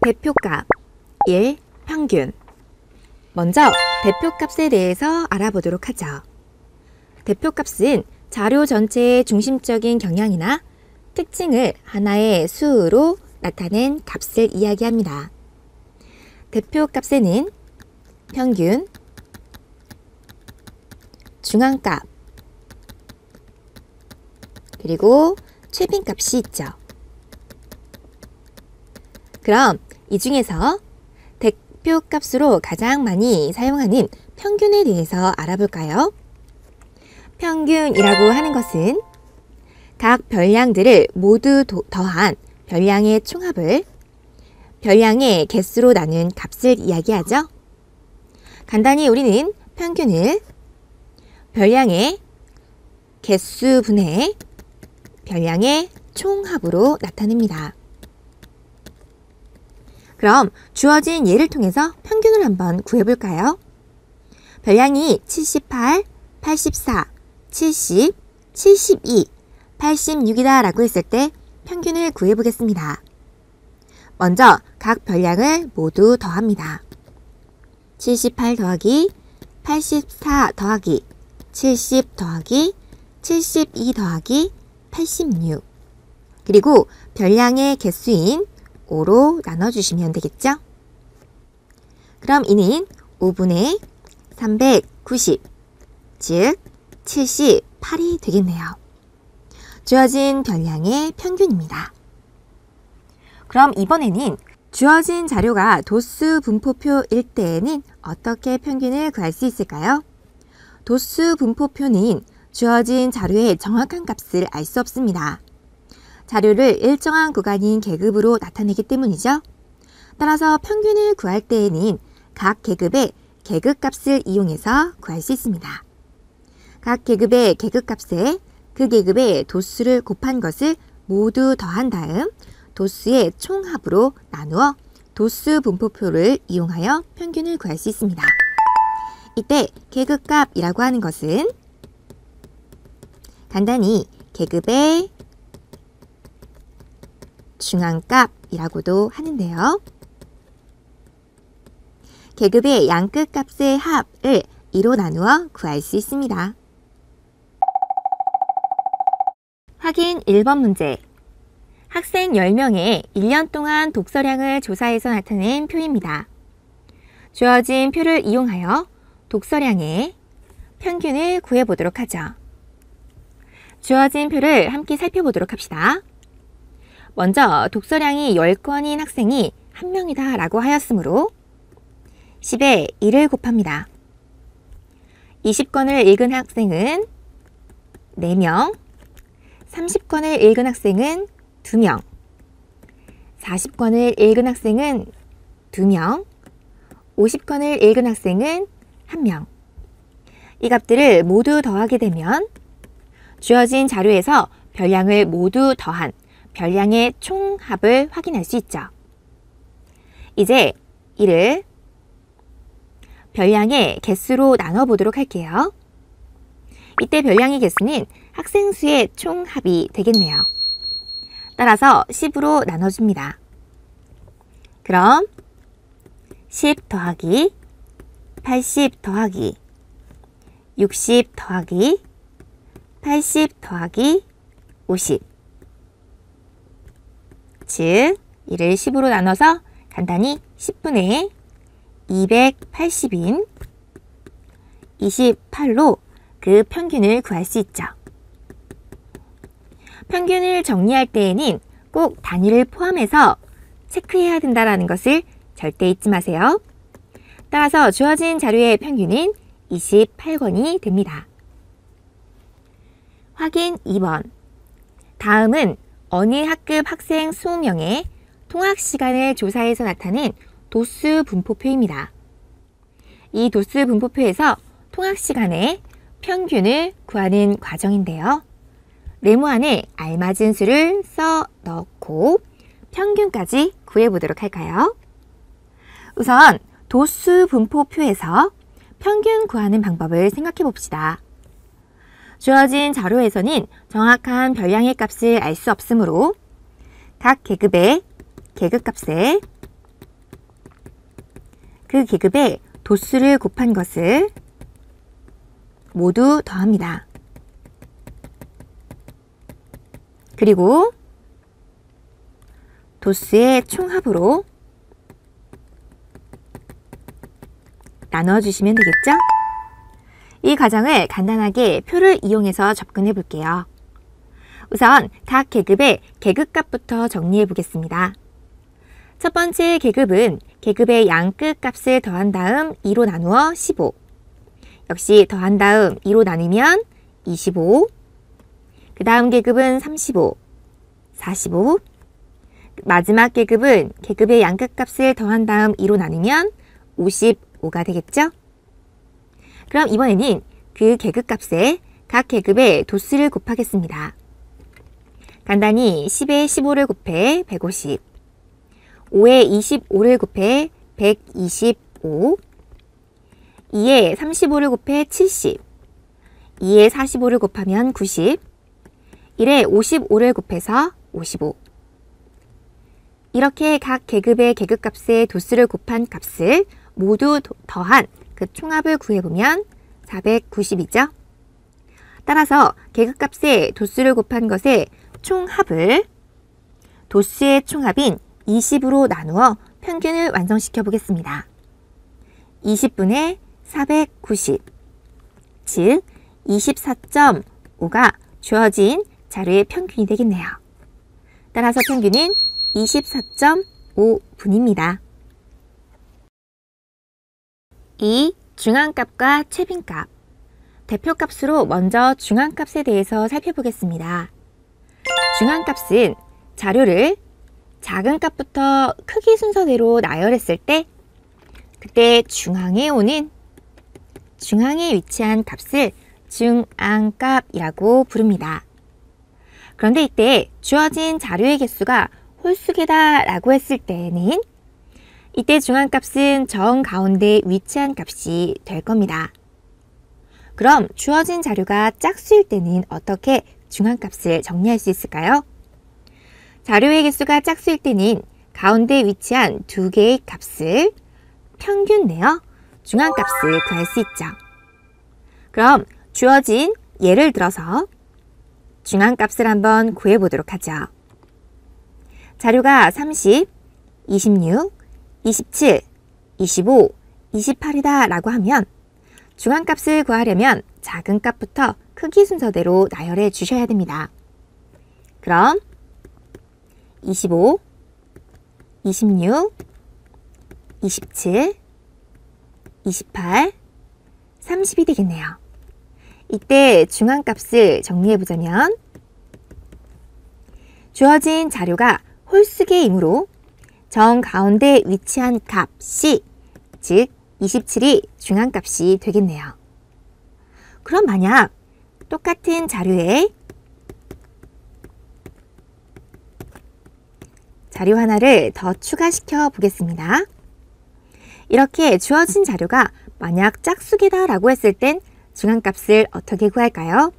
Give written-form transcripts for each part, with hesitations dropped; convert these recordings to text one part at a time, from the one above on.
대표값 1. 평균. 먼저 대표값에 대해서 알아보도록 하죠. 대표값은 자료 전체의 중심적인 경향이나 특징을 하나의 수로 나타낸 값을 이야기합니다. 대표값에는 평균, 중앙값, 그리고 최빈값이 있죠. 그럼 이 중에서 대표값으로 가장 많이 사용하는 평균에 대해서 알아볼까요? 평균이라고 하는 것은 각 별량들을 모두 더한 별량의 총합을 별량의 개수로 나눈 값을 이야기하죠. 간단히 우리는 평균을 별량의 개수분의 별량의 총합으로 나타냅니다. 그럼 주어진 예를 통해서 평균을 한번 구해볼까요? 별량이 78, 84, 70, 72, 86이다 라고 했을 때 평균을 구해보겠습니다. 먼저 각 별량을 모두 더합니다. 78 더하기 84 더하기 70 더하기 72 더하기 86, 그리고 별량의 개수인 5로 나눠주시면 되겠죠? 그럼 이는 5분의 390, 즉 78이 되겠네요. 주어진 별량의 평균입니다. 그럼 이번에는 주어진 자료가 도수 분포표일 때에는 어떻게 평균을 구할 수 있을까요? 도수 분포표는 주어진 자료의 정확한 값을 알 수 없습니다. 자료를 일정한 구간인 계급으로 나타내기 때문이죠. 따라서 평균을 구할 때에는 각 계급의 계급값을 이용해서 구할 수 있습니다. 각 계급의 계급값에 그 계급의 도수를 곱한 것을 모두 더한 다음 도수의 총합으로 나누어 도수 분포표를 이용하여 평균을 구할 수 있습니다. 이때 계급값이라고 하는 것은 간단히 계급의 중앙값이라고도 하는데요. 계급의 양끝값의 합을 2로 나누어 구할 수 있습니다. 확인 1번 문제. 학생 10명의 1년 동안 독서량을 조사해서 나타낸 표입니다. 주어진 표를 이용하여 독서량의 평균을 구해보도록 하죠. 주어진 표를 함께 살펴보도록 합시다. 먼저 독서량이 10권인 학생이 1명이다 라고 하였으므로 10에 1을 곱합니다. 20권을 읽은 학생은 4명, 30권을 읽은 학생은 2명, 40권을 읽은 학생은 2명, 50권을 읽은 학생은 1명. 이 값들을 모두 더하게 되면 주어진 자료에서 별량을 모두 더한 별량의 총합을 확인할 수 있죠. 이제 이를 별량의 개수로 나눠보도록 할게요. 이때 별량의 개수는 학생 수의 총합이 되겠네요. 따라서 10으로 나눠줍니다. 그럼 10 더하기 80 더하기 60 더하기 80 더하기 50, 즉 이를 10으로 나눠서 간단히 10분의 280인 28로 그 평균을 구할 수 있죠. 평균을 정리할 때에는 꼭 단위를 포함해서 체크해야 된다는 것을 절대 잊지 마세요. 따라서 주어진 자료의 평균은 28권이 됩니다. 확인 2번. 다음은 어느 학급 학생 20명의 통학 시간을 조사해서 나타낸 도수 분포표입니다. 이 도수 분포표에서 통학 시간의 평균을 구하는 과정인데요. 네모안에 알맞은 수를 써 넣고 평균까지 구해보도록 할까요? 우선 도수 분포표에서 평균 구하는 방법을 생각해 봅시다. 주어진 자료에서는 정확한 별량의 값을 알 수 없으므로 각 계급의 계급값에 그 계급의 도수를 곱한 것을 모두 더합니다. 그리고 도수의 총합으로 나눠주시면 되겠죠? 이 과정을 간단하게 표를 이용해서 접근해 볼게요. 우선 각 계급의 계급값부터 정리해 보겠습니다. 첫 번째 계급은 계급의 양끝 값을 더한 다음 2로 나누어 15. 역시 더한 다음 2로 나누면 25. 그 다음 계급은 35, 45. 마지막 계급은 계급의 양끝 값을 더한 다음 2로 나누면 55가 되겠죠? 그럼 이번에는 그 계급 값에 각 계급의 도수를 곱하겠습니다. 간단히 10에 15를 곱해 150, 5에 25를 곱해 125, 2에 35를 곱해 70, 2에 45를 곱하면 90, 1에 55를 곱해서 55. 이렇게 각 계급의 계급값의 도수를 곱한 값을 모두 더한 그 총합을 구해보면 490이죠. 따라서 계급값의 도수를 곱한 것의 총합을 도수의 총합인 20으로 나누어 평균을 완성시켜 보겠습니다. 20분의 490, 즉 24.5가 주어진 자료의 평균이 되겠네요. 따라서 평균은 24.5분입니다. 2. 중앙값과 최빈값. 대표값으로 먼저 중앙값에 대해서 살펴보겠습니다. 중앙값은 자료를 작은 값부터 크기 순서대로 나열했을 때 그때 중앙에 위치한 값을 중앙값이라고 부릅니다. 그런데 이때 주어진 자료의 개수가 홀수개다 라고 했을 때는 이때 중앙값은 정가운데에 위치한 값이 될 겁니다. 그럼 주어진 자료가 짝수일 때는 어떻게 중앙값을 정리할 수 있을까요? 자료의 개수가 짝수일 때는 가운데에 위치한 두 개의 값을 평균 내어 중앙값을 구할 수 있죠. 그럼 주어진 예를 들어서 중앙값을 한번 구해보도록 하죠. 자료가 30, 26, 27, 25, 28이다 라고 하면 중앙값을 구하려면 작은 값부터 크기 순서대로 나열해 주셔야 됩니다. 그럼 25, 26, 27, 28, 30이 되겠네요. 이때 중앙값을 정리해보자면 주어진 자료가 홀수개이므로 정가운데 위치한 값이 즉 27이 중앙값이 되겠네요. 그럼 만약 똑같은 자료에 자료 하나를 더 추가시켜 보겠습니다. 이렇게 주어진 자료가 만약 짝수기다 라고 했을 땐 중앙값을 어떻게 구할까요?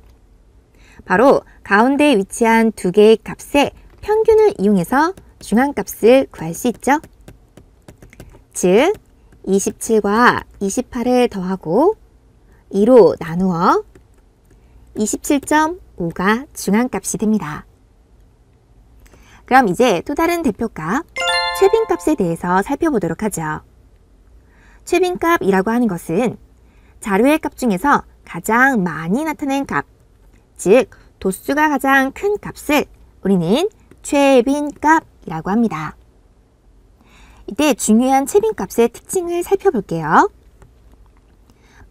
바로 가운데에 위치한 두 개의 값의 평균을 이용해서 중앙값을 구할 수 있죠. 즉 27과 28을 더하고 2로 나누어 27.5가 중앙값이 됩니다. 그럼 이제 또 다른 대표값, 최빈값에 대해서 살펴보도록 하죠. 최빈값이라고 하는 것은 자료의 값 중에서 가장 많이 나타낸 값, 즉 도수가 가장 큰 값을 우리는 최빈값이라고 합니다. 이때 중요한 최빈값의 특징을 살펴볼게요.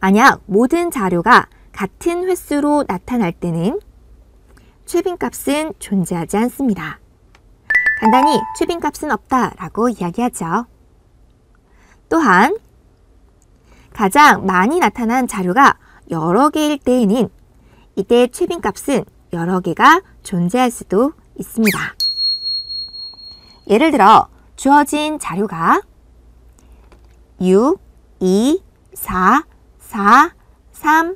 만약 모든 자료가 같은 횟수로 나타날 때는 최빈값은 존재하지 않습니다. 간단히 최빈값은 없다라고 이야기하죠. 또한 가장 많이 나타난 자료가 여러 개일 때에는 이때 최빈값은 여러 개가 존재할 수도 있습니다. 예를 들어 주어진 자료가 6, 2, 4, 4, 3,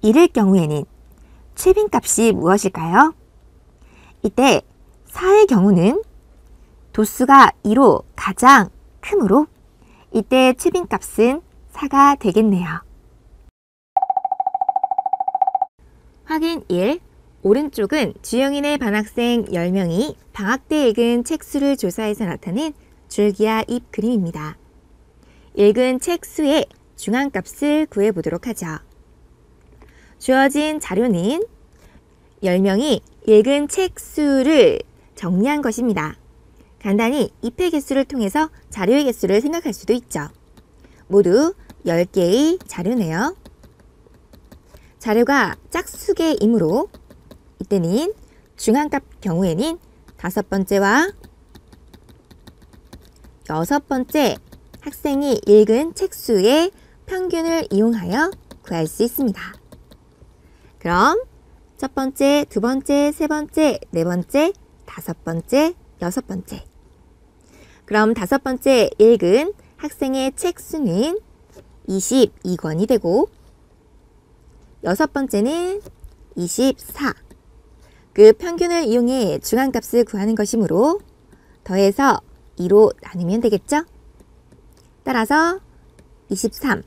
1일 경우에는 최빈값이 무엇일까요? 이때 4의 경우는 도수가 2로 가장 크므로 이때 최빈값은 4가 되겠네요. 확인 1. 오른쪽은 주영인의 반학생 10명이 방학 때 읽은 책 수를 조사해서 나타낸 줄기와 잎 그림입니다. 읽은 책 수의 중앙값을 구해보도록 하죠. 주어진 자료는 10명이 읽은 책 수를 정리한 것입니다. 간단히 잎의 개수를 통해서 자료의 개수를 생각할 수도 있죠. 모두 10개의 자료네요. 자료가 짝수개이므로 이때는 중앙값 경우에는 5번째와 6번째 학생이 읽은 책 수의 평균을 이용하여 구할 수 있습니다. 그럼 첫 번째, 두 번째, 세 번째, 네 번째, 다섯 번째, 여섯 번째. 그럼 다섯 번째 읽은 학생의 책 수는 22권이 되고 여섯 번째는 24. 그 평균을 이용해 중앙값을 구하는 것이므로 더해서 2로 나누면 되겠죠? 따라서 23.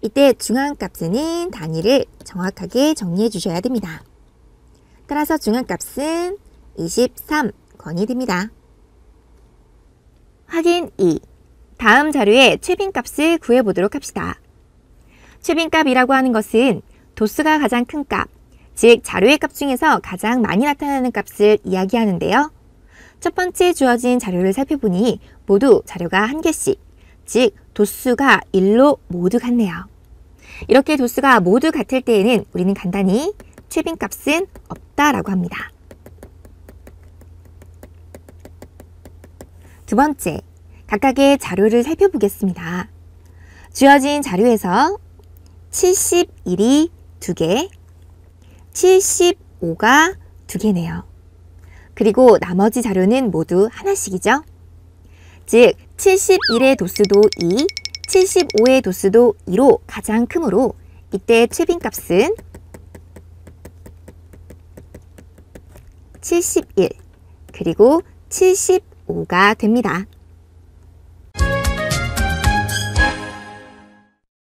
이때 중앙값은 단위를 정확하게 정리해 주셔야 됩니다. 따라서 중앙값은 23권이 됩니다. 확인 2. 다음 자료의 최빈값을 구해보도록 합시다. 최빈값이라고 하는 것은 도수가 가장 큰 값, 즉 자료의 값 중에서 가장 많이 나타나는 값을 이야기하는데요. 첫 번째 주어진 자료를 살펴보니 모두 자료가 한 개씩, 즉 도수가 1로 모두 같네요. 이렇게 도수가 모두 같을 때에는 우리는 간단히 최빈값은 없다라고 합니다. 두 번째, 각각의 자료를 살펴보겠습니다. 주어진 자료에서 71이 2개, 75가 2개네요. 그리고 나머지 자료는 모두 하나씩이죠. 즉 71의 도수도 2, 75의 도수도 2로 가장 크므로 이때 최빈값은 71 그리고 75가 됩니다.